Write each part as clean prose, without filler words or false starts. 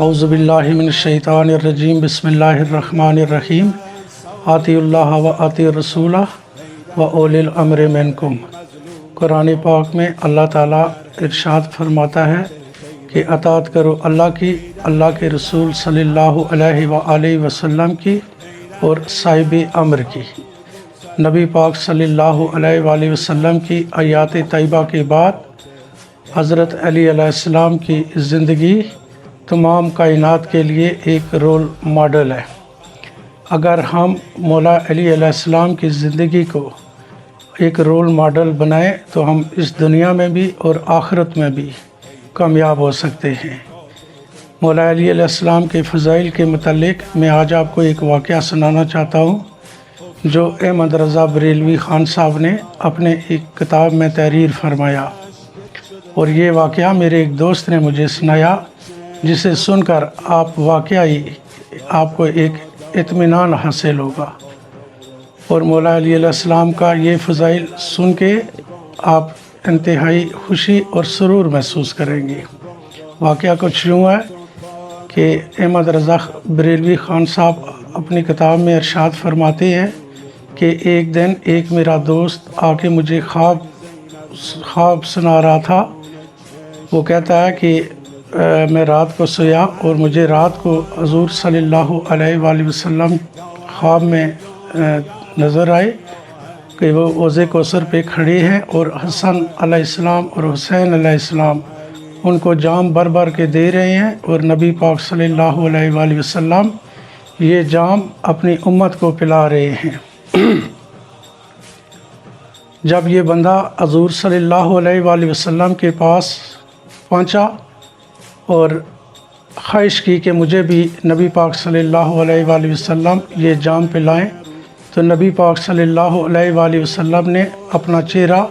اعوذ باللہ من الشیطان الرجیم بسم اللہ الرحمن الرحیم آتی اللہ و آتی الرسول و اولی الامر منکم۔ قرآن پاک میں اللہ تعالیٰ ارشاد فرماتا ہے کہ اطاعت کرو اللہ کی، اللہ کے رسول صلی اللہ علیہ وآلہ وسلم کی اور صاحب امر کی۔ نبی پاک صلی اللہ علیہ وآلہ وسلم کی آیات طیبہ کے بعد حضرت علی علیہ السلام کی زندگی تمام کائنات کے لیے ایک رول ماڈل ہے۔ اگر ہم مولا علی علیہ السلام کی زندگی کو ایک رول ماڈل بنائیں تو ہم اس دنیا میں بھی اور آخرت میں بھی کامیاب ہو سکتے ہیں۔ مولا علی علیہ السلام کے فضائل کے متعلق میں آج آپ کو ایک واقعہ سنانا چاہتا ہوں جو احمد رضا بریلوی خان صاحب نے اپنے ایک کتاب میں تحریر فرمایا، اور یہ واقعہ میرے ایک دوست نے مجھے سنایا، جسے سن کر آپ کو ایک اطمینان حاصل ہوگا، اور مولا علی علیہ السلام کا یہ فضائل سن کے آپ انتہائی خوشی اور سرور محسوس کریں گے۔ واقعہ کچھ یوں ہے کہ احمد رضا بریلوی خان صاحب اپنی کتاب میں ارشاد فرماتے ہیں کہ ایک دن ایک میرا دوست آ کے مجھے خواب سنا رہا تھا۔ وہ کہتا ہے کہ میں رات کو سویا اور مجھے رات کو حضور صلی اللہ علیہ وآلہ وسلم خواب میں نظر آئے کہ وہ حوض کوثر پہ کھڑے ہیں اور حسن علیہ السلام اور حسین علیہ السلام ان کو جام بھر بھر کے دے رہے ہیں، اور نبی پاک صلی اللہ علیہ وآلہ وسلم یہ جام اپنی امت کو پلا رہے ہیں۔ جب یہ بندہ حضور صلی اللہ علیہ وآلہ وسلم کے پاس پہنچا اور خواہش کی کہ مجھے بھی نبی پاک صلی اللہ علیہ وآلہ وسلم یہ جام پلائیں، تو نبی پاک صلی اللہ علیہ وآلہ وسلم نے اپنا چہرہ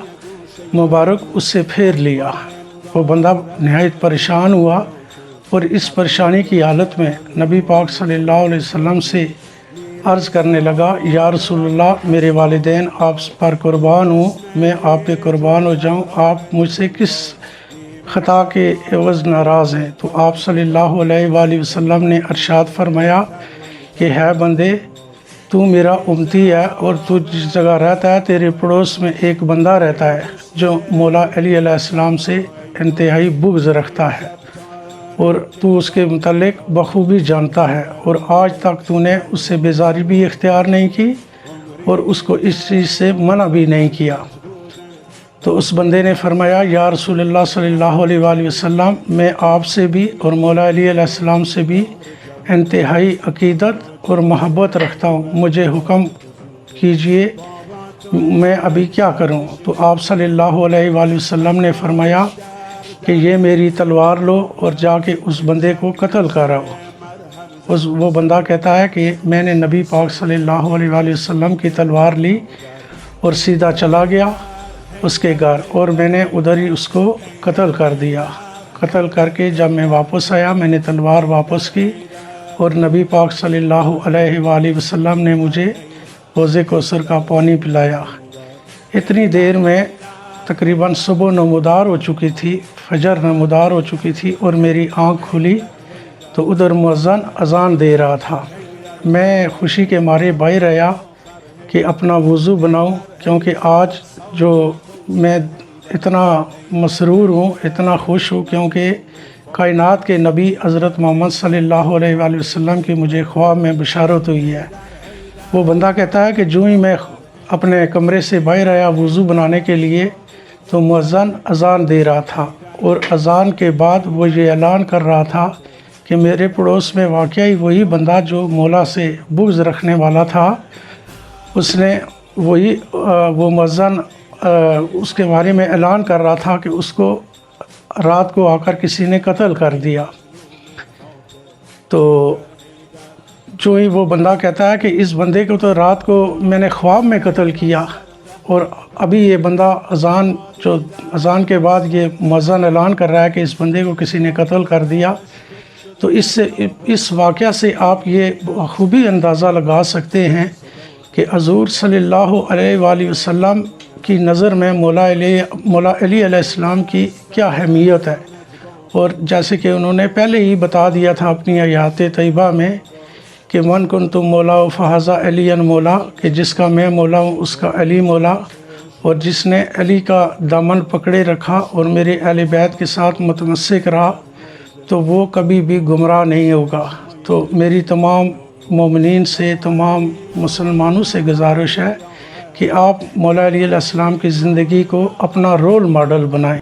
مبارک اس سے پھیر لیا۔ وہ بندہ نہایت پریشان ہوا اور اس پریشانی کی حالت میں نبی پاک صلی اللہ علیہ وسلم سے عرض کرنے لگا، یا رسول اللہ، میرے والدین آپ پر قربان ہوں، میں آپ پہ قربان ہو جاؤں، آپ مجھ سے کس خطا کے عوض ناراض ہیں؟ تو آپ صلی اللہ علیہ وآلہ وسلم نے ارشاد فرمایا کہ ہے بندے، تو میرا امتی ہے، اور تو جس جگہ رہتا ہے تیرے پڑوس میں ایک بندہ رہتا ہے جو مولا علی علیہ السلام سے انتہائی بغض رکھتا ہے، اور تو اس کے متعلق بخوبی جانتا ہے، اور آج تک تو نے اس سے بیزاری بھی اختیار نہیں کی اور اس کو اس چیز سے منع بھی نہیں کیا۔ تو اس بندے نے فرمایا، یا رسول اللہ صلی اللہ علیہ وآلہ وسلم، میں آپ سے بھی اور مولا علی علیہ السلام سے بھی انتہائی عقیدت اور محبت رکھتا ہوں، مجھے حکم کیجئے میں ابھی کیا کروں؟ تو آپ صلی اللہ علیہ وآلہ وسلم نے فرمایا کہ یہ میری تلوار لو اور جا کے اس بندے کو قتل کراؤ۔ وہ بندہ کہتا ہے کہ میں نے نبی پاک صلی اللہ علیہ وآلہ وسلم کی تلوار لی اور سیدھا چلا گیا اس کے گھر، اور میں نے ادھر ہی اس کو قتل کر دیا۔ قتل کر کے جب میں واپس آیا، میں نے تلوار واپس کی، اور نبی پاک صلی اللہ علیہ وآلہ وسلم نے مجھے حوض کوثر کا پانی پلایا۔ اتنی دیر میں تقریباً صبح نمودار ہو چکی تھی، فجر نمودار ہو چکی تھی، اور میری آنکھ کھلی تو ادھر مؤذن اذان دے رہا تھا۔ میں خوشی کے مارے باہر آیا کہ اپنا وضو بناؤں، کیونکہ آج جو میں اتنا مسرور ہوں، اتنا خوش ہوں، کیونکہ کائنات کے نبی حضرت محمد صلی اللہ علیہ وآلہ وسلم کی مجھے خواب میں بشارت ہوئی ہے۔ وہ بندہ کہتا ہے کہ جو ہی میں اپنے کمرے سے باہر آیا وضو بنانے کے لیے تو مؤذن اذان دے رہا تھا، اور اذان کے بعد وہ یہ اعلان کر رہا تھا کہ میرے پڑوس میں واقعی وہی بندہ جو مولا سے بغض رکھنے والا تھا، اس نے وہ مؤذن اس کے بارے میں اعلان کر رہا تھا کہ اس کو رات کو آ کر کسی نے قتل کر دیا۔ تو جو ہی وہ بندہ کہتا ہے کہ اس بندے کو تو رات کو میں نے خواب میں قتل کیا، اور ابھی یہ بندہ اذان کے بعد یہ مؤذن اعلان کر رہا ہے کہ اس بندے کو کسی نے قتل کر دیا۔ تو اس واقعہ سے آپ یہ بخوبی اندازہ لگا سکتے ہیں کہ حضور صلی اللہ علیہ وآلہ وسلم کی نظر میں مولا علی علیہ السلام کی کیا اہمیت ہے، اور جیسے کہ انہوں نے پہلے ہی بتا دیا تھا اپنی آیات طیبہ میں کہ من کنت مولا فہذا علی مولا، کہ جس کا میں مولا ہوں اس کا علی مولا، اور جس نے علی کا دامن پکڑے رکھا اور میرے اہل بیت کے ساتھ متمسک رہا تو وہ کبھی بھی گمراہ نہیں ہوگا۔ تو میری تمام مومنین سے، تمام مسلمانوں سے گزارش ہے کہ آپ مولا علی علیہ السلام کی زندگی کو اپنا رول ماڈل بنائیں۔